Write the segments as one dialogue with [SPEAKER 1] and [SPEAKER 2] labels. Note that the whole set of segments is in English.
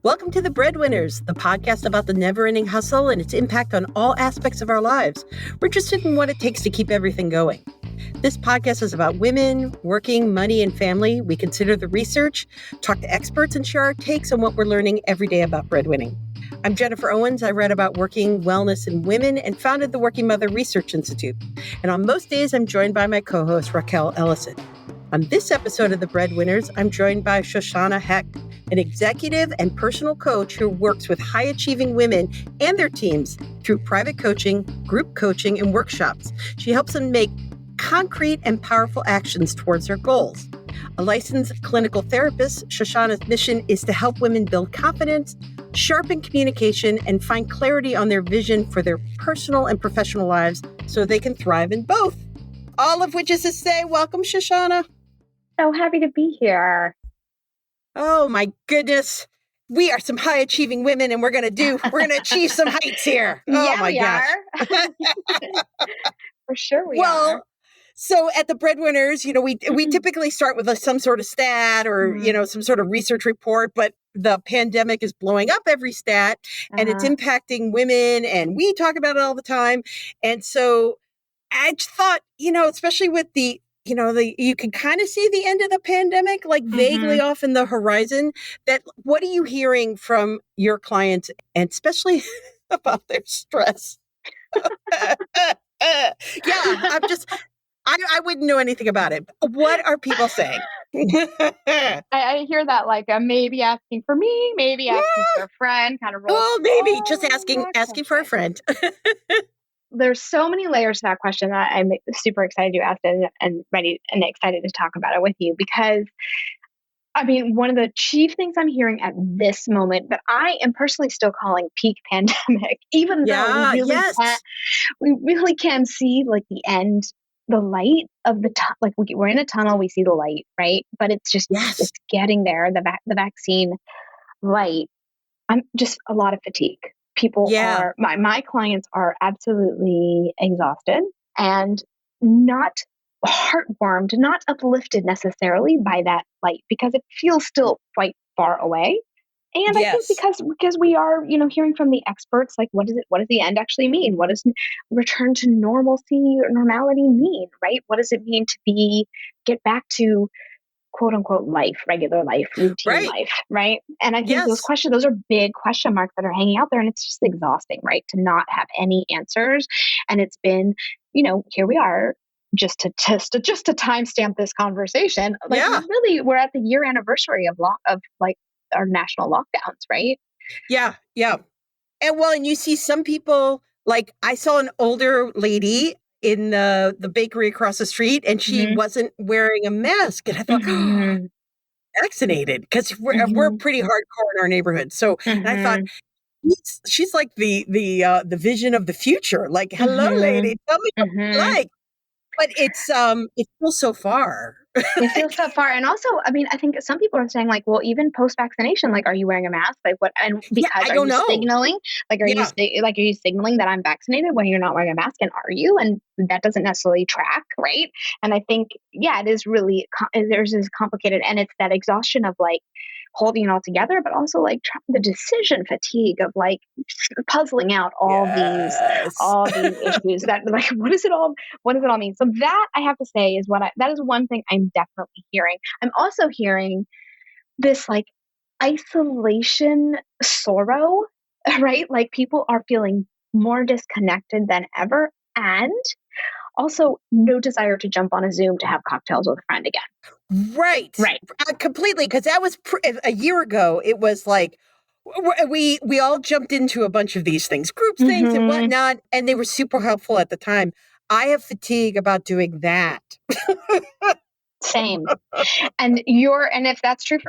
[SPEAKER 1] Welcome to The Breadwinners, the podcast about the never-ending hustle and its impact on all aspects of our lives. We're interested in what it takes to keep everything going. This podcast is about women, working, money, and family. We consider the research, talk to experts, and share our takes on what we're learning every day about breadwinning. I'm Jennifer Owens. I read about working, wellness, and women and founded the Working Mother Research Institute. And on most days, I'm joined by my co-host, Raquel Ellison. On this episode of The Breadwinners, I'm joined by Shoshanna Hecht, an executive and personal coach who works with high-achieving women and their teams through private coaching, group coaching, and workshops. She helps them make concrete and powerful actions towards their goals. A licensed clinical therapist, Shoshanna's mission is to help women build confidence, sharpen communication, and find clarity on their vision for their personal and professional lives so they can thrive in both. All of which is to say, welcome, Shoshanna.
[SPEAKER 2] So happy to be here.
[SPEAKER 1] Oh my goodness. We are some high achieving women and we're going to achieve some heights here. Oh
[SPEAKER 2] yeah,
[SPEAKER 1] my
[SPEAKER 2] we
[SPEAKER 1] gosh.
[SPEAKER 2] are. For sure we are.
[SPEAKER 1] Well, so at the Breadwinners, we typically start with some sort of stat or, some sort of research report, but the pandemic is blowing up every stat and it's impacting women and we talk about it all the time. And so I just thought, especially with you can kind of see the end of the pandemic, like vaguely off in the horizon. That what are you hearing from your clients, and especially about their stress? I wouldn't know anything about it. What are people saying?
[SPEAKER 2] I hear that like maybe asking for me, maybe asking for a friend, kind of roll.
[SPEAKER 1] Oh, maybe just asking for a friend.
[SPEAKER 2] There's so many layers to that question that I'm super excited you asked it and ready and excited to talk about it with you because, one of the chief things I'm hearing at this moment that I am personally still calling peak pandemic, even though we really can see like the end, the light of the like we're in a tunnel, we see the light, right? But it's just it's getting there. The vaccine light. I'm just a lot of fatigue. People are, my clients are absolutely exhausted and not heartwarmed, not uplifted necessarily by that light because it feels still quite far away. And I think because we are, hearing from the experts, like what does the end actually mean? What does return to normalcy or normality mean, right? What does it mean to get back to quote unquote life, regular life, routine life, right? And I think those are big question marks that are hanging out there, and it's just exhausting, right? To not have any answers. And it's been, here we are, just to timestamp this conversation. Really, we're at the year anniversary of our national lockdowns, right?
[SPEAKER 1] Yeah. And you see some people, like I saw an older lady in the bakery across the street, and she wasn't wearing a mask. And I thought, vaccinated, because we're pretty hardcore in our neighborhood. So and I thought, she's like the vision of the future. Like, hello, lady, tell me what you like. But it feels so far.
[SPEAKER 2] It feels so far. And also, I think some people are saying like, well, even post-vaccination, like, are you wearing a mask? Like what? And because are you signaling? Like, are you signaling that I'm vaccinated when you're not wearing a mask? And are you? And that doesn't necessarily track, right? And I think, it is really, there's this complicated, and it's that exhaustion of like holding it all together, but also like the decision fatigue of like puzzling out all these issues that like, what does it all mean? So that I have to say is that is one thing I'm definitely hearing. I'm also hearing this like isolation sorrow, right? Like people are feeling more disconnected than ever, and also no desire to jump on a Zoom to have cocktails with a friend again.
[SPEAKER 1] Right. Completely. Because that was a year ago. It was like, we all jumped into a bunch of these things, groups things and whatnot, and they were super helpful at the time. I have fatigue about doing that.
[SPEAKER 2] Same. And if that's true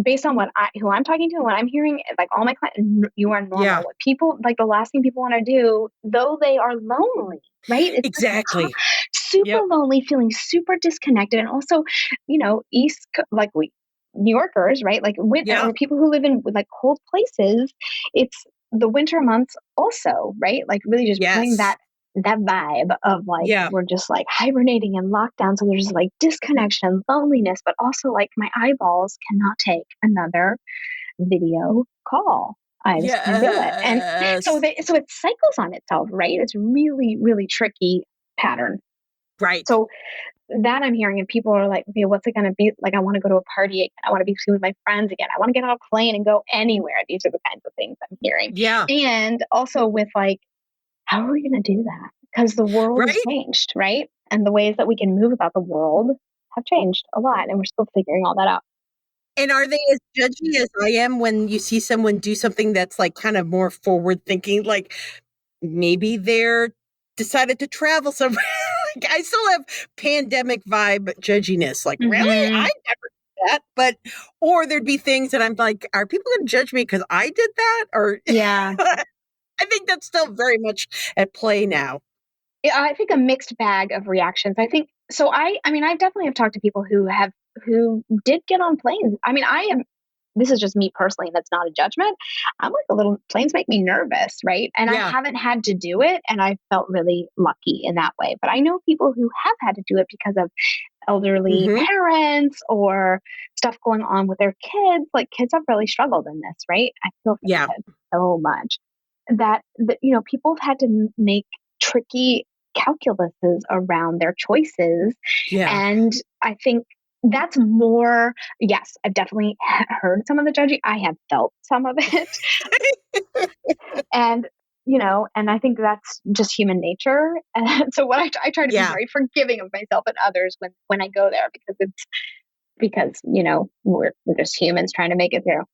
[SPEAKER 2] based on who I'm talking to and what I'm hearing, like all my clients, you are normal. Yeah. People, like the last thing people want to do, though they are lonely, right? It's
[SPEAKER 1] exactly.
[SPEAKER 2] Super lonely, feeling super disconnected. And also, New Yorkers, right? Like or people who live in like cold places, it's the winter months also, right? Like really just bring that vibe of like, we're just like hibernating in lockdown. So there's like disconnection, loneliness, but also like my eyeballs cannot take another video call. I just can't do it. And so
[SPEAKER 1] Yes.
[SPEAKER 2] so it cycles on itself, right? It's really, really tricky pattern.
[SPEAKER 1] Right.
[SPEAKER 2] So that I'm hearing, and people are like, okay, what's it going to be like? I want to go to a party again. I want to be with my friends again. I want to get on a plane and go anywhere. These are the kinds of things I'm hearing.
[SPEAKER 1] Yeah.
[SPEAKER 2] And also with like, how are we going to do that? Because the world has
[SPEAKER 1] Right.
[SPEAKER 2] changed, right? And the ways that we can move about the world have changed a lot. And we're still figuring all that out.
[SPEAKER 1] And are they as judgy as I am when you see someone do something that's like kind of more forward thinking? Like maybe they're decided to travel somewhere. Like, I still have pandemic vibe judginess. Like, really? I
[SPEAKER 2] Mm-hmm.
[SPEAKER 1] never did that. But, or there'd be things that I'm like, are people going to judge me because I did that? Or
[SPEAKER 2] Yeah.
[SPEAKER 1] I think that's still very much at play now.
[SPEAKER 2] I think a mixed bag of reactions. I think so. I mean, I definitely have talked to people who did get on planes. I mean, I am. This is just me personally, and that's not a judgment. I'm like a little planes make me nervous, right? And I
[SPEAKER 1] Yeah.
[SPEAKER 2] haven't had to do it, and I felt really lucky in that way. But I know people who have had to do it because of elderly
[SPEAKER 1] Hmm.
[SPEAKER 2] parents or stuff going on with their kids. Like kids have really struggled in this, right? I feel for the
[SPEAKER 1] Yeah.
[SPEAKER 2] kids so much that people have had to make tricky calculuses around their choices.
[SPEAKER 1] Yeah.
[SPEAKER 2] And I think that's more, yes, I've definitely heard some of the judging. I have felt some of it. And, and I think that's just human nature. And so what I try to be
[SPEAKER 1] Yeah.
[SPEAKER 2] very forgiving of myself and others when I go there because we're just humans trying to make it through.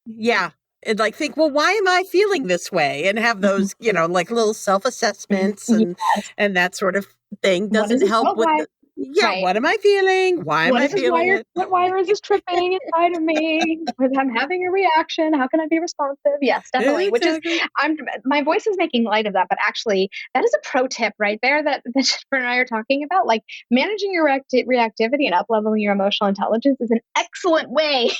[SPEAKER 1] Yeah. And like think, well, why am I feeling this way? And have
[SPEAKER 2] Mhm.
[SPEAKER 1] those, like little self-assessments
[SPEAKER 2] Yes.
[SPEAKER 1] and that sort of thing
[SPEAKER 2] What is
[SPEAKER 1] doesn't
[SPEAKER 2] this
[SPEAKER 1] help
[SPEAKER 2] felt
[SPEAKER 1] with
[SPEAKER 2] like?
[SPEAKER 1] the, yeah,
[SPEAKER 2] Right.
[SPEAKER 1] what am I feeling? Why am
[SPEAKER 2] What
[SPEAKER 1] I
[SPEAKER 2] is this
[SPEAKER 1] feeling
[SPEAKER 2] wire?
[SPEAKER 1] it?
[SPEAKER 2] What wire is this tripping inside of me? When I'm having a reaction, how can I be responsive? Yes, definitely. Which is,
[SPEAKER 1] Exactly.
[SPEAKER 2] my voice is making light of that, but actually, that is a pro tip right there that Jennifer and I are talking about. Like managing your reactivity and up leveling your emotional intelligence is an excellent way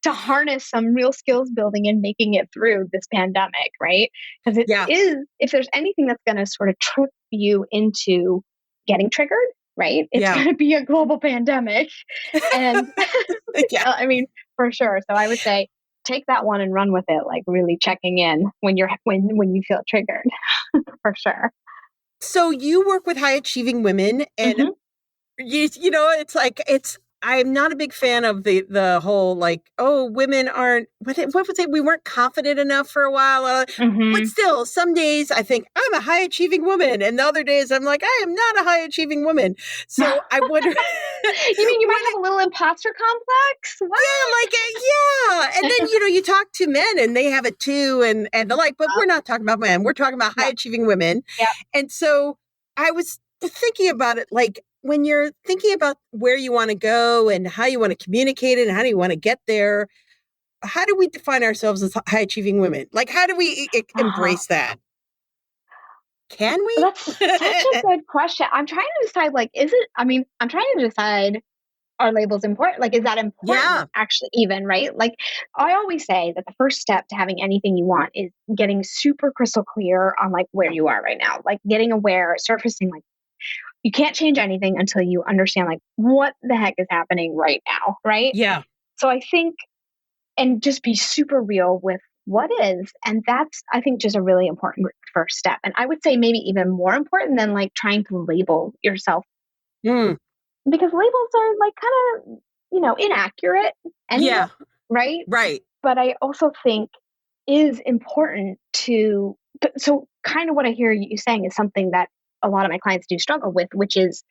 [SPEAKER 2] to harness some real skills building and making it through this pandemic, right? Because it
[SPEAKER 1] Yeah.
[SPEAKER 2] is, if there's anything that's going to sort of trip you into getting triggered, right? It's
[SPEAKER 1] Yeah.
[SPEAKER 2] going to be a global pandemic. And
[SPEAKER 1] Yeah.
[SPEAKER 2] I mean, for sure. So I would say take that one and run with it, like really checking in when you feel triggered, for sure.
[SPEAKER 1] So you work with high achieving women and
[SPEAKER 2] Hmm.
[SPEAKER 1] it's like I'm not a big fan of the whole like, oh, women aren't what was it? We weren't confident enough for a while. But
[SPEAKER 2] Hmm.
[SPEAKER 1] still, some days I think I'm a high achieving woman, and the other days I'm like, I am not a high achieving woman. So I wonder
[SPEAKER 2] You mean you
[SPEAKER 1] what
[SPEAKER 2] might have a little imposter complex? What?
[SPEAKER 1] yeah, like yeah. And then you talk to men and they have it too, and they're like, but we're not talking about men. We're talking about high
[SPEAKER 2] Yeah.
[SPEAKER 1] achieving women.
[SPEAKER 2] Yeah.
[SPEAKER 1] And so I was thinking about it, like when you're thinking about where you want to go and how you want to communicate it and how do you want to get there, how do we define ourselves as high achieving women? Like, how do we
[SPEAKER 2] Oh,
[SPEAKER 1] embrace that? Can
[SPEAKER 2] that's
[SPEAKER 1] we?
[SPEAKER 2] such a good question. I'm trying to decide, like, is it, I mean, I'm trying to decide, are labels important? Like, is that important
[SPEAKER 1] Yeah.
[SPEAKER 2] actually, even, right? Like, I always say that the first step to having anything you want is getting super crystal clear on like where you are right now, like getting aware, surfacing, like, you can't change anything until you understand, like, what the heck is happening right now, right?
[SPEAKER 1] Yeah.
[SPEAKER 2] So I think, and just be super real with what is. And that's, I think, just a really important first step. And I would say maybe even more important than like trying to label yourself
[SPEAKER 1] Mm.
[SPEAKER 2] because labels are like kind of, inaccurate anyway,
[SPEAKER 1] Yeah.
[SPEAKER 2] right?
[SPEAKER 1] Right.
[SPEAKER 2] But I also think is important so kind of what I hear you saying is something that a lot of my clients do struggle with, which is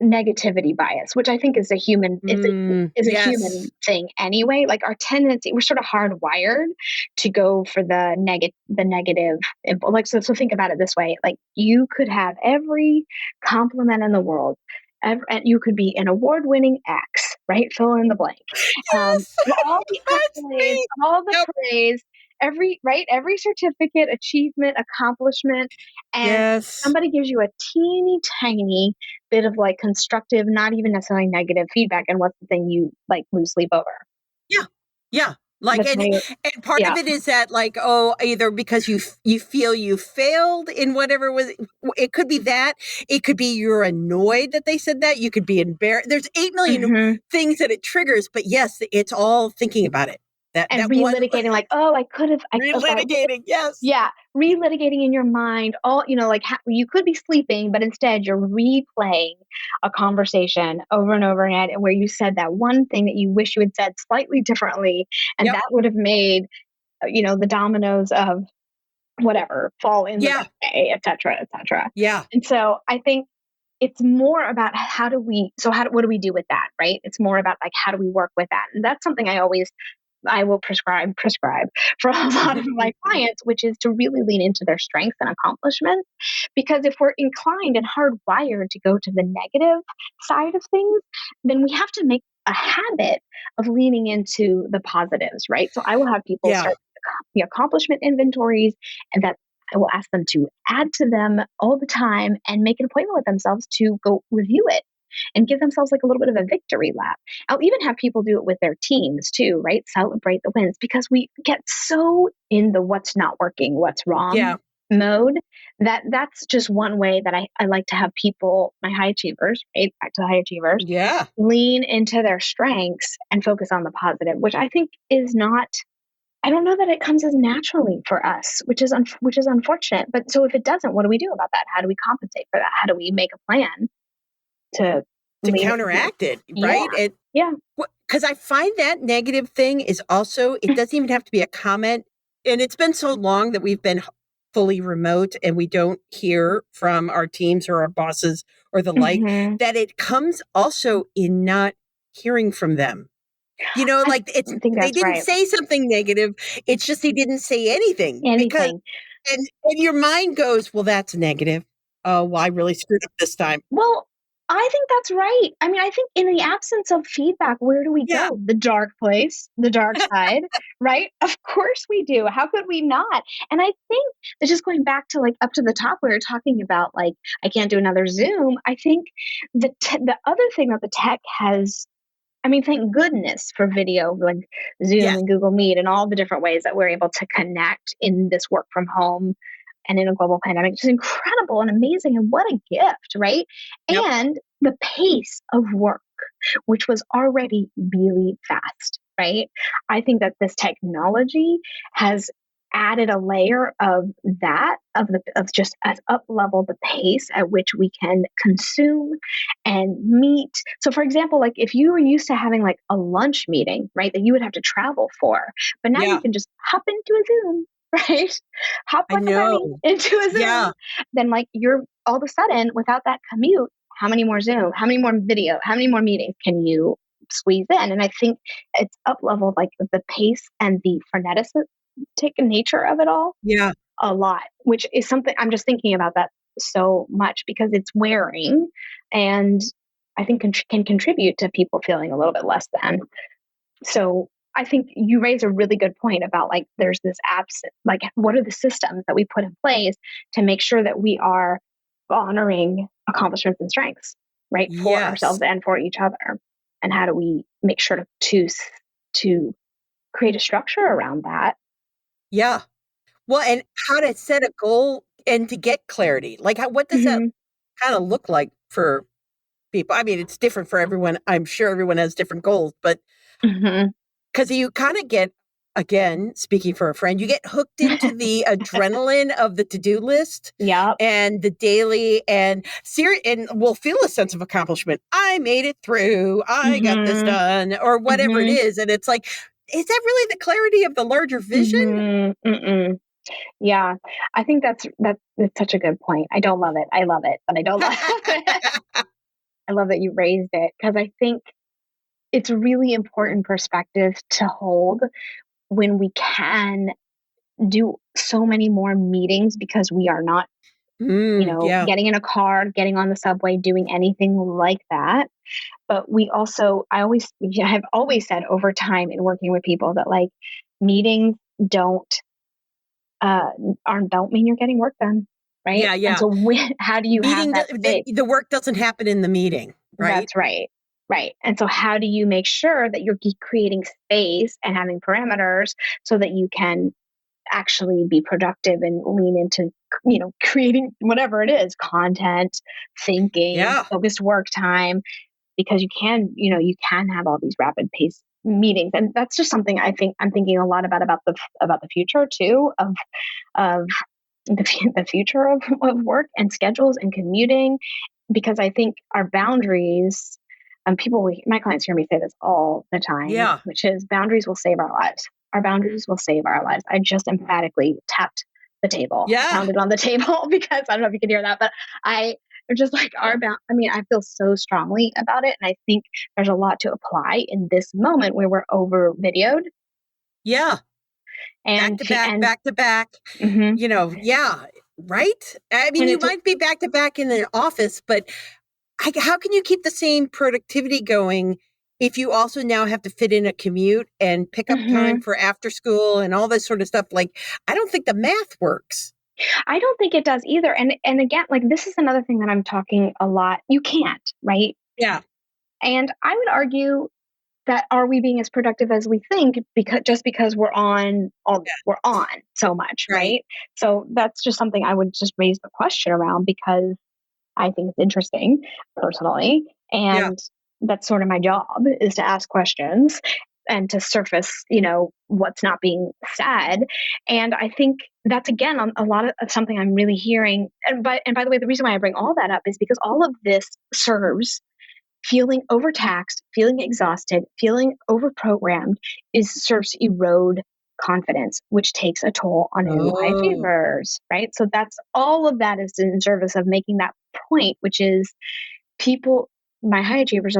[SPEAKER 2] negativity bias, which I think is a human is a human
[SPEAKER 1] Yes.
[SPEAKER 2] thing anyway. Like our tendency, we're sort of hardwired to go for the negative. Like so think about it this way: like you could have every compliment in the world. And you could be an award-winning X, right? Fill in the blank.
[SPEAKER 1] Yes.
[SPEAKER 2] All the
[SPEAKER 1] That's
[SPEAKER 2] accolades,
[SPEAKER 1] me.
[SPEAKER 2] all the
[SPEAKER 1] Yep.
[SPEAKER 2] praise, every certificate, achievement, accomplishment, and
[SPEAKER 1] Yes.
[SPEAKER 2] somebody gives you a teeny tiny bit of like constructive, not even necessarily negative feedback, and what's the thing you like lose sleep over?
[SPEAKER 1] Yeah. Yeah. Like,
[SPEAKER 2] That's why,
[SPEAKER 1] and part
[SPEAKER 2] yeah.
[SPEAKER 1] of it is that like, oh, either because you feel you failed in whatever was, it could be that, it could be you're annoyed that they said that, you could be embarrassed. There's 8 million
[SPEAKER 2] Hmm.
[SPEAKER 1] things that it triggers, but yes, it's all thinking about it.
[SPEAKER 2] and
[SPEAKER 1] That one
[SPEAKER 2] relitigating like, oh, I could have, if I
[SPEAKER 1] relitigating, yes.
[SPEAKER 2] yeah, relitigating in your mind all, like you could be sleeping, but instead you're replaying a conversation over and over again where you said that one thing that you wish you had said slightly differently. And
[SPEAKER 1] Yep.
[SPEAKER 2] that would have made, the dominoes of whatever fall in the
[SPEAKER 1] Yeah.
[SPEAKER 2] right way, et cetera, et cetera.
[SPEAKER 1] Yeah.
[SPEAKER 2] And so I think it's more about what do we do with that? Right. It's more about like, how do we work with that? And that's something I will prescribe for a lot of my clients, which is to really lean into their strengths and accomplishments. Because if we're inclined and hardwired to go to the negative side of things, then we have to make a habit of leaning into the positives, right? So I will have people
[SPEAKER 1] Yeah.
[SPEAKER 2] start the accomplishment inventories, and that I will ask them to add to them all the time and make an appointment with themselves to go review it and give themselves like a little bit of a victory lap. I'll even have people do it with their teams too, right? Celebrate the wins because we get so in the what's not working, what's wrong
[SPEAKER 1] Yeah.
[SPEAKER 2] mode that's just one way that I like to have people, my high achievers, right? Back to the high achievers,
[SPEAKER 1] Yeah.
[SPEAKER 2] lean into their strengths and focus on the positive, which I think is not, I don't know that it comes as naturally for us, which is unfortunate. But so if it doesn't, what do we do about that? How do we compensate for that? How do we make a plan to
[SPEAKER 1] To
[SPEAKER 2] lean into?
[SPEAKER 1] counteract it,
[SPEAKER 2] Yeah,
[SPEAKER 1] right? And
[SPEAKER 2] yeah.
[SPEAKER 1] because I find that negative thing is also, it doesn't even have to be a comment. And it's been so long that we've been fully remote and we don't hear from our teams or our bosses or the like,
[SPEAKER 2] Hmm.
[SPEAKER 1] that it comes also in not hearing from them.
[SPEAKER 2] I
[SPEAKER 1] Like
[SPEAKER 2] think
[SPEAKER 1] they
[SPEAKER 2] that's
[SPEAKER 1] didn't
[SPEAKER 2] right.
[SPEAKER 1] say something negative. It's just they didn't say anything because,
[SPEAKER 2] Anything.
[SPEAKER 1] and your mind goes, well, that's negative. Oh, well, I really screwed up this time.
[SPEAKER 2] Well, I think that's right. I mean, I think in the absence of feedback, where do we
[SPEAKER 1] Yeah.
[SPEAKER 2] go? The dark place, the dark side, right? Of course we do. How could we not? And I think that just going back to like up to the top, we were talking about like, I can't do another Zoom. I think the other thing that the tech has, I mean, thank goodness for video like Zoom
[SPEAKER 1] Yes.
[SPEAKER 2] and Google Meet and all the different ways that we're able to connect in this work from home and in a global pandemic. It's incredible and amazing. And what a gift, right?
[SPEAKER 1] Yep.
[SPEAKER 2] And the pace of work, which was already really fast, right? I think that this technology has added a layer of that of just as up level the pace at which we can consume and meet. So for example, like if you were used to having like a lunch meeting, right, that you would have to travel for, but now you
[SPEAKER 1] Yeah.
[SPEAKER 2] can just hop into a Zoom, right? Hop
[SPEAKER 1] I
[SPEAKER 2] like a bunny
[SPEAKER 1] know.
[SPEAKER 2] into a Zoom.
[SPEAKER 1] Yeah.
[SPEAKER 2] Then like you're all of a sudden without that commute, how many more Zoom, how many more video, how many more meetings can you squeeze in? And I think it's up leveled like the pace and the frenetic nature of it all
[SPEAKER 1] Yeah.
[SPEAKER 2] a lot, which is something I'm just thinking about that so much because it's wearing and I think can contribute to people feeling a little bit less than. So I think you raise a really good point about like there's this absent, like what are the systems that we put in place to make sure that we are honoring accomplishments and strengths, right, for
[SPEAKER 1] Yes.
[SPEAKER 2] ourselves and for each other, and how do we make sure to create a structure around that?
[SPEAKER 1] Yeah. Well, and how to set a goal and to get clarity. Like, what does that
[SPEAKER 2] Hmm.
[SPEAKER 1] kind of look like for people? I mean, it's different for everyone. I'm sure everyone has different goals, but
[SPEAKER 2] Hmm.
[SPEAKER 1] because you kind of get, again, speaking for a friend, you get hooked into the adrenaline of the to-do list
[SPEAKER 2] Yep.
[SPEAKER 1] and the daily and we'll feel a sense of accomplishment. I made it through. I got this
[SPEAKER 2] Hmm.
[SPEAKER 1] done or whatever it
[SPEAKER 2] Hmm.
[SPEAKER 1] is. And it's like, is that really the clarity of the larger vision?
[SPEAKER 2] Hmm. Mm-mm. Yeah, I think that's such a good point. I don't love it. I love it, but I don't love it. I love that you raised it because I think it's really important perspective to hold when we can do so many more meetings because we are not,
[SPEAKER 1] Yeah.
[SPEAKER 2] getting in a car, getting on the subway, doing anything like that. But we also, I have always said over time in working with people that like meetings don't uh, don't mean you're getting work done, right?
[SPEAKER 1] Yeah,
[SPEAKER 2] And
[SPEAKER 1] yeah.
[SPEAKER 2] so how do you have
[SPEAKER 1] Meeting
[SPEAKER 2] that space?
[SPEAKER 1] the work doesn't happen in the meeting, right?
[SPEAKER 2] That's right. Right. And so how do you make sure that you're creating space and having parameters so that you can actually be productive and lean into, creating whatever it is, content, thinking,
[SPEAKER 1] Yeah.
[SPEAKER 2] focused work time, because you can have all these rapid pace meetings. And that's just something I'm thinking a lot about the future too, of the future of work and schedules and commuting, because I think our boundaries, my clients hear me say this all the time,
[SPEAKER 1] Yeah.
[SPEAKER 2] which is boundaries will save our lives. Our boundaries will save our lives. I just emphatically tapped the table,
[SPEAKER 1] Yeah.
[SPEAKER 2] pounded on the table because I don't know if you can hear that, but I just like I feel so strongly about it. And I think there's a lot to apply in this moment where we're over videoed
[SPEAKER 1] Yeah.
[SPEAKER 2] and,
[SPEAKER 1] Back to back,
[SPEAKER 2] mhm.
[SPEAKER 1] yeah, right? I mean,
[SPEAKER 2] And
[SPEAKER 1] you
[SPEAKER 2] it's,
[SPEAKER 1] might be back to back in the office, but how can you keep the same productivity going if you also now have to fit in a commute and pick up time
[SPEAKER 2] mhm.
[SPEAKER 1] for after school and all this sort of stuff? Like, I don't think the math works.
[SPEAKER 2] I don't think it does either. And again, like this is another thing that I'm talking a lot. You can't, right?
[SPEAKER 1] Yeah.
[SPEAKER 2] And I would argue that are we being as productive as we think because we're on so much,
[SPEAKER 1] Right.
[SPEAKER 2] right? So that's just something I would just raise the question around because I think it's interesting personally.
[SPEAKER 1] Yeah.
[SPEAKER 2] And that's sort of my job is to ask questions and to surface, what's not being said. And I think that's again a lot of something I'm really hearing. And by the way, the reason why I bring all that up is because all of this serves feeling overtaxed, feeling exhausted, feeling overprogrammed is serves to erode confidence, which takes a toll on new high
[SPEAKER 1] Oh,
[SPEAKER 2] achievers, right? So that's all of that is in service of making that point, which is people, my high achievers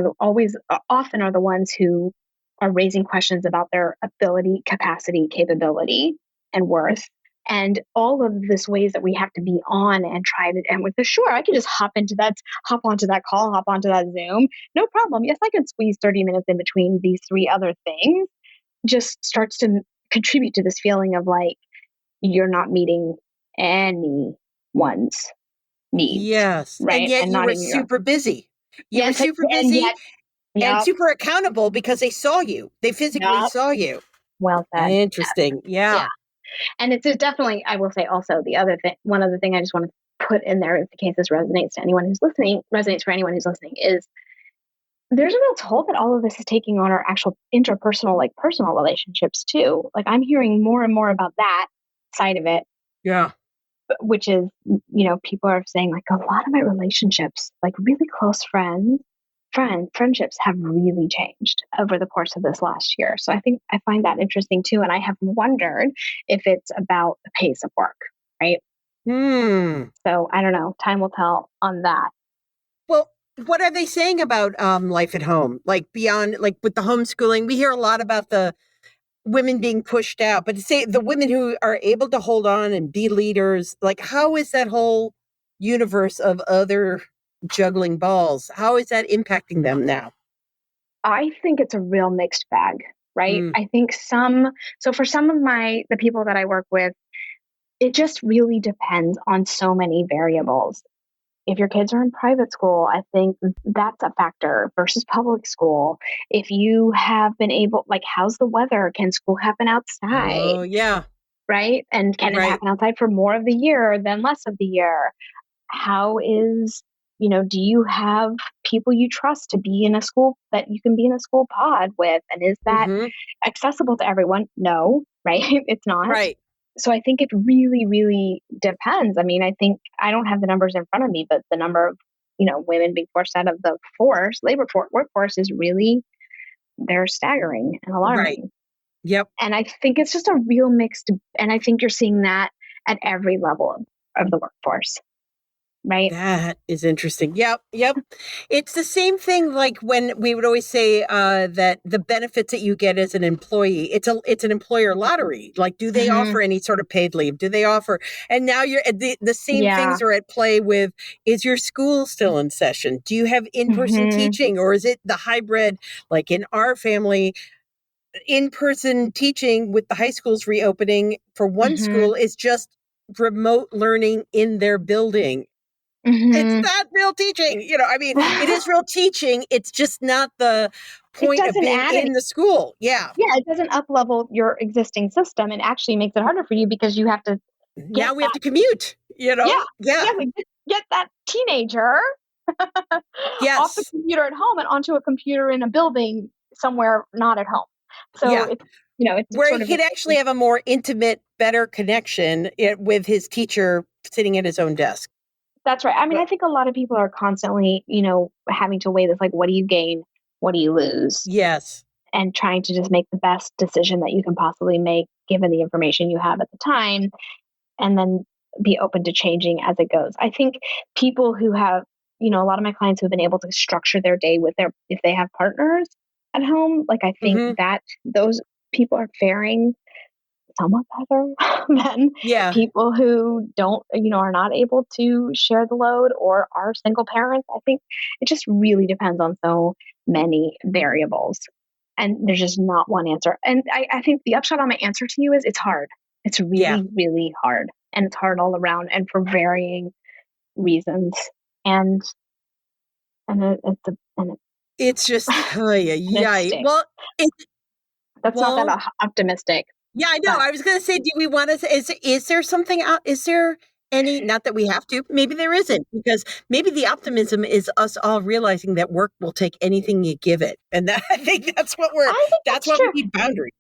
[SPEAKER 2] often are the ones who are raising questions about their ability, capacity, capability, and worth. And all of this ways that we have to be on and try to, and with the sure, I can just hop onto that call, hop onto that Zoom. No problem. Yes, I can squeeze 30 minutes in between these three other things. Just starts to contribute to this feeling of like, you're not meeting anyone's needs,
[SPEAKER 1] yes. And
[SPEAKER 2] right?
[SPEAKER 1] yet
[SPEAKER 2] And
[SPEAKER 1] you
[SPEAKER 2] not
[SPEAKER 1] were
[SPEAKER 2] even your own.
[SPEAKER 1] super busy. You
[SPEAKER 2] Yeah,
[SPEAKER 1] were super
[SPEAKER 2] and
[SPEAKER 1] busy
[SPEAKER 2] yet,
[SPEAKER 1] and
[SPEAKER 2] yep,
[SPEAKER 1] super accountable because they saw you. They physically
[SPEAKER 2] yep,
[SPEAKER 1] saw you.
[SPEAKER 2] well said. Yes,
[SPEAKER 1] Interesting.
[SPEAKER 2] yeah.
[SPEAKER 1] Yeah.
[SPEAKER 2] And it's definitely, I will say also the other thing, one other thing I just want to put in there, in case this resonates for anyone who's listening, is there's a real toll that all of this is taking on our actual interpersonal, like personal relationships too. Like I'm hearing more and more about that side of it,
[SPEAKER 1] Yeah.
[SPEAKER 2] which is, people are saying like a lot of my relationships, like really close friendships have really changed over the course of this last year. So I think I find that interesting too. And I have wondered if it's about the pace of work, right?
[SPEAKER 1] Hmm.
[SPEAKER 2] So I don't know. Time will tell on that.
[SPEAKER 1] Well, what are they saying about life at home? Like beyond, like with the homeschooling, we hear a lot about the women being pushed out, but to say the women who are able to hold on and be leaders, like how is that whole universe of other juggling balls? How is that impacting them now?
[SPEAKER 2] I think it's a real mixed bag, right?
[SPEAKER 1] Mm.
[SPEAKER 2] I think so for some of the people that I work with, it just really depends on so many variables. If your kids are in private school, I think that's a factor versus public school. If you have been able, like, how's the weather? Can school happen outside?
[SPEAKER 1] Oh, yeah.
[SPEAKER 2] Right? And can it
[SPEAKER 1] Right.
[SPEAKER 2] happen outside for more of the year than less of the year? How is, do you have people you trust to be in a school that you can be in a school pod with? And is that
[SPEAKER 1] Hmm.
[SPEAKER 2] accessible to everyone? No, right? It's not.
[SPEAKER 1] Right.
[SPEAKER 2] So I think it really, really depends. I mean, I think I don't have the numbers in front of me, but the number of, women being forced out of the workforce is really, they're staggering and
[SPEAKER 1] Right.
[SPEAKER 2] alarming.
[SPEAKER 1] Yep.
[SPEAKER 2] And I think it's just a real mixed, and I think you're seeing that at every level of the workforce, right?
[SPEAKER 1] That is interesting. Yep, yep. It's the same thing like when we would always say that the benefits that you get as an employee, it's an employer lottery. Like, do they
[SPEAKER 2] Hmm.
[SPEAKER 1] offer any sort of paid leave? Do they offer? And now the same
[SPEAKER 2] Yeah.
[SPEAKER 1] things are at play with, is your school still in session? Do you have in-person
[SPEAKER 2] Hmm.
[SPEAKER 1] teaching, or is it the hybrid? Like in our family, in-person teaching with the high schools reopening for one
[SPEAKER 2] Hmm.
[SPEAKER 1] school is just remote learning in their building. It's
[SPEAKER 2] Hmm.
[SPEAKER 1] not real teaching. I mean, it is real teaching. It's just not the
[SPEAKER 2] It
[SPEAKER 1] point of
[SPEAKER 2] doesn't
[SPEAKER 1] being
[SPEAKER 2] add any.
[SPEAKER 1] in the school. Yeah.
[SPEAKER 2] Yeah, it doesn't up level your existing system. It actually makes it harder for you because you have to get
[SPEAKER 1] Now we have
[SPEAKER 2] that.
[SPEAKER 1] to commute,
[SPEAKER 2] Yeah,
[SPEAKER 1] Yeah.
[SPEAKER 2] exactly. Get that teenager off the
[SPEAKER 1] Yes.
[SPEAKER 2] computer at home and onto a computer in a building somewhere not at home. So
[SPEAKER 1] Yeah.
[SPEAKER 2] it's, it's
[SPEAKER 1] Where
[SPEAKER 2] sort
[SPEAKER 1] he
[SPEAKER 2] of,
[SPEAKER 1] could actually have a more intimate, better connection with his teacher sitting at his own desk.
[SPEAKER 2] that's right. I mean,
[SPEAKER 1] But
[SPEAKER 2] I think a lot of people are constantly, having to weigh this, like, what do you gain? What do you lose?
[SPEAKER 1] yes.
[SPEAKER 2] And trying to just make the best decision that you can possibly make given the information you have at the time, and then be open to changing as it goes. I think people who have, a lot of my clients who have been able to structure their day with if they have partners at home, like, I think
[SPEAKER 1] Hmm.
[SPEAKER 2] that those people are faring somewhat better than
[SPEAKER 1] Yeah.
[SPEAKER 2] people who don't, are not able to share the load or are single parents. I think it just really depends on so many variables. And there's just not one answer. And I think the upshot on my answer to you is it's hard. It's
[SPEAKER 1] Yeah.
[SPEAKER 2] really, really hard. And it's hard all around and for varying reasons. And it's
[SPEAKER 1] It's just, oh, yeah,
[SPEAKER 2] and it
[SPEAKER 1] yeah.
[SPEAKER 2] stinks.
[SPEAKER 1] Well, it,
[SPEAKER 2] That's not that
[SPEAKER 1] well,
[SPEAKER 2] optimistic,
[SPEAKER 1] yeah, I know.
[SPEAKER 2] but
[SPEAKER 1] I was going to say, do we want to, is there something out? Is there any, not that we have to, maybe there isn't, because maybe the optimism is us all realizing that work will take anything you give it. And that, I think
[SPEAKER 2] I think
[SPEAKER 1] that's
[SPEAKER 2] that's
[SPEAKER 1] what we
[SPEAKER 2] true.
[SPEAKER 1] need boundaries.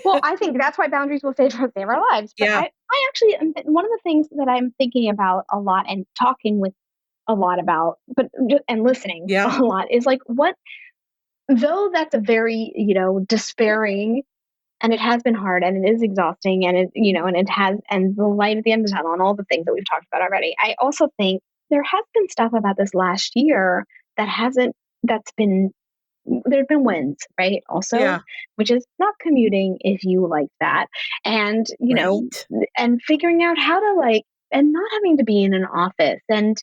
[SPEAKER 2] Well, I think that's why boundaries will save our lives. But
[SPEAKER 1] Yeah.
[SPEAKER 2] I actually, one of the things that I'm thinking about a lot and talking with a lot about, and listening
[SPEAKER 1] Yeah.
[SPEAKER 2] a lot is like, though that's a very, despairing, and it has been hard and it is exhausting and and it has, and the light at the end of the tunnel and all the things that we've talked about already. I also think there has been stuff about this last year that's been, there have been wins, right? Also,
[SPEAKER 1] Yeah.
[SPEAKER 2] which is not commuting if you like that. And,
[SPEAKER 1] Right.
[SPEAKER 2] and figuring out how to and not having to be in an office. And,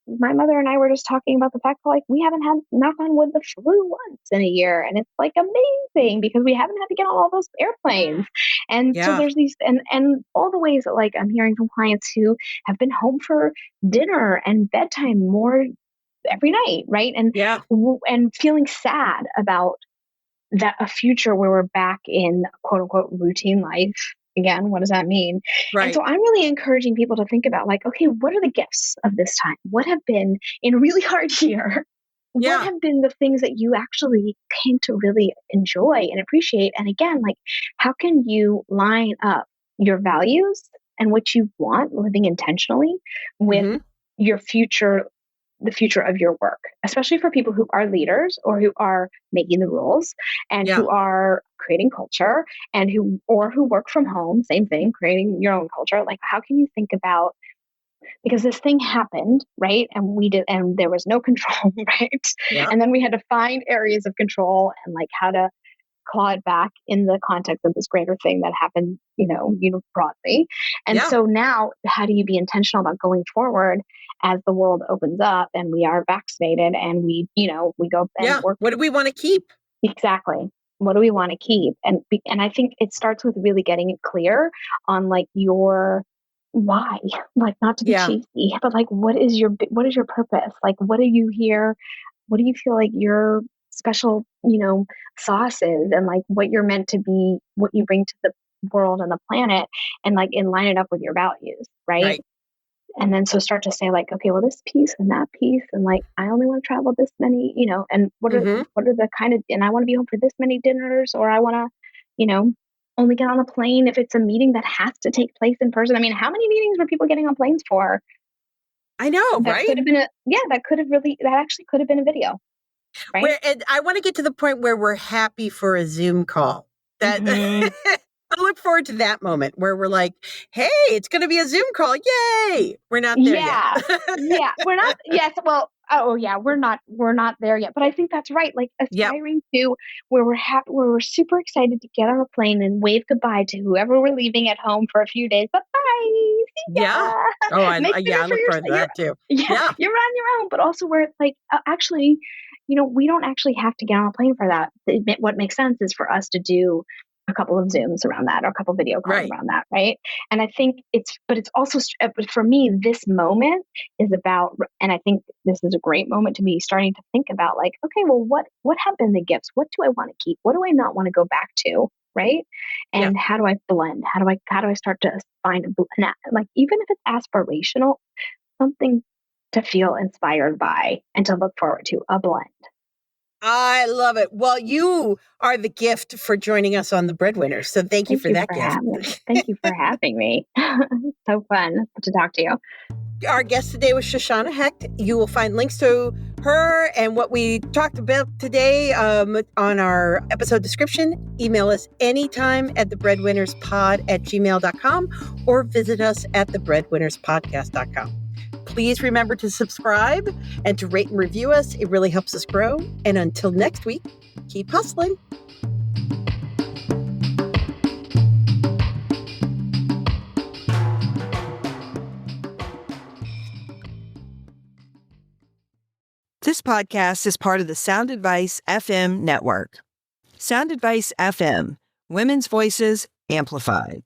[SPEAKER 2] my mother and I were just talking about the fact that, like, we haven't had, knock on wood, the flu once in a year. And it's like amazing because we haven't had to get on all those airplanes. And so
[SPEAKER 1] Yeah.
[SPEAKER 2] there's these, and all the ways that, like, I'm hearing from clients who have been home for dinner and bedtime more every night, right?
[SPEAKER 1] Yeah.
[SPEAKER 2] And feeling sad about that, a future where we're back in quote unquote routine life again. What does that mean? And so
[SPEAKER 1] Right.
[SPEAKER 2] I'm really encouraging people to think about, like, okay, what are the gifts of this time? What have been, in a really hard year, what
[SPEAKER 1] Yeah.
[SPEAKER 2] have been the things that you actually came to really enjoy and appreciate? And again, like, how can you line up your values and what you want living intentionally with
[SPEAKER 1] Hmm.
[SPEAKER 2] your future, the future of your work, especially for people who are leaders or who are making the rules and
[SPEAKER 1] Yeah.
[SPEAKER 2] who are creating culture, and who work from home, same thing, creating your own culture. Like, how can you think about, because this thing happened, right? And we did, and there was no control, right?
[SPEAKER 1] Yeah.
[SPEAKER 2] And then we had to find areas of control and, like, how to claw it back in the context of this greater thing that happened, broadly. And
[SPEAKER 1] Yeah.
[SPEAKER 2] so now, how do you be intentional about going forward as the world opens up and we are vaccinated and we go and
[SPEAKER 1] Yeah.
[SPEAKER 2] work?
[SPEAKER 1] What do we want to keep?
[SPEAKER 2] Exactly. What do we want to keep? And I think it starts with really getting it clear on, like, your why, like, not to be
[SPEAKER 1] Yeah.
[SPEAKER 2] cheesy, but, like, what is your purpose? Like, what are you here? What do you feel like your special, sauce is, and, like, what you're meant to be, what you bring to the world and the planet, and, like, and line it up with your values, right?
[SPEAKER 1] Right.
[SPEAKER 2] And then so start to say, like, okay, well, this piece and that piece, and, like, I only want to travel this many, and
[SPEAKER 1] Hmm.
[SPEAKER 2] what are the kind of, and I want to be home for this many dinners, or I want to, you know, only get on a plane if it's a meeting that has to take place in person. I mean, how many meetings were people getting on planes for?
[SPEAKER 1] I know,
[SPEAKER 2] That
[SPEAKER 1] right?
[SPEAKER 2] could have been that actually could have been a video, right?
[SPEAKER 1] And I want to get to the point where we're happy for a Zoom call. That
[SPEAKER 2] Hmm.
[SPEAKER 1] I look forward to that moment where we're like, "Hey, it's going to be a Zoom call! Yay!" We're not there yet.
[SPEAKER 2] Yeah. Yeah. We're not, yes. Well, oh yeah, we're not there yet. But I think that's right. Like,
[SPEAKER 1] Yep.
[SPEAKER 2] aspiring to where we're happy, where we're super excited to get on a plane and wave goodbye to whoever we're leaving at home for a few days. Bye bye. See
[SPEAKER 1] Yeah. Oh,
[SPEAKER 2] ya. Make dinner
[SPEAKER 1] I
[SPEAKER 2] for
[SPEAKER 1] look forward to
[SPEAKER 2] yourself.
[SPEAKER 1] that too.
[SPEAKER 2] Yeah,
[SPEAKER 1] Yeah.
[SPEAKER 2] you're on your own, but also where it's like, actually, we don't actually have to get on a plane for that. What makes sense is for us to do a couple of Zooms around that, or a couple of video calls
[SPEAKER 1] Right.
[SPEAKER 2] around that, right? And I think but it's also, but for me, this moment is about, and I think this is a great moment to be starting to think about, like, okay, well, what have been the gifts? What do I want to keep? What do I not want to go back to? Right.
[SPEAKER 1] Yeah.
[SPEAKER 2] And how do I blend? How do I start to find like, even if it's aspirational, something to feel inspired by and to look forward to, a blend.
[SPEAKER 1] I love it. Well, you are the gift for joining us on the Breadwinners. So thank you
[SPEAKER 2] Thank
[SPEAKER 1] for
[SPEAKER 2] you
[SPEAKER 1] that
[SPEAKER 2] for
[SPEAKER 1] gift.
[SPEAKER 2] having Thank you for having me. So fun to talk to you.
[SPEAKER 1] Our guest today was Shoshanna Hecht. You will find links to her and what we talked about today on our episode description. Email us anytime at thebreadwinnerspod@gmail.com or visit us at thebreadwinnerspodcast.com. Please remember to subscribe and to rate and review us. It really helps us grow. And until next week, keep hustling.
[SPEAKER 3] This podcast is part of the Sound Advice FM network. Sound Advice FM, women's voices amplified.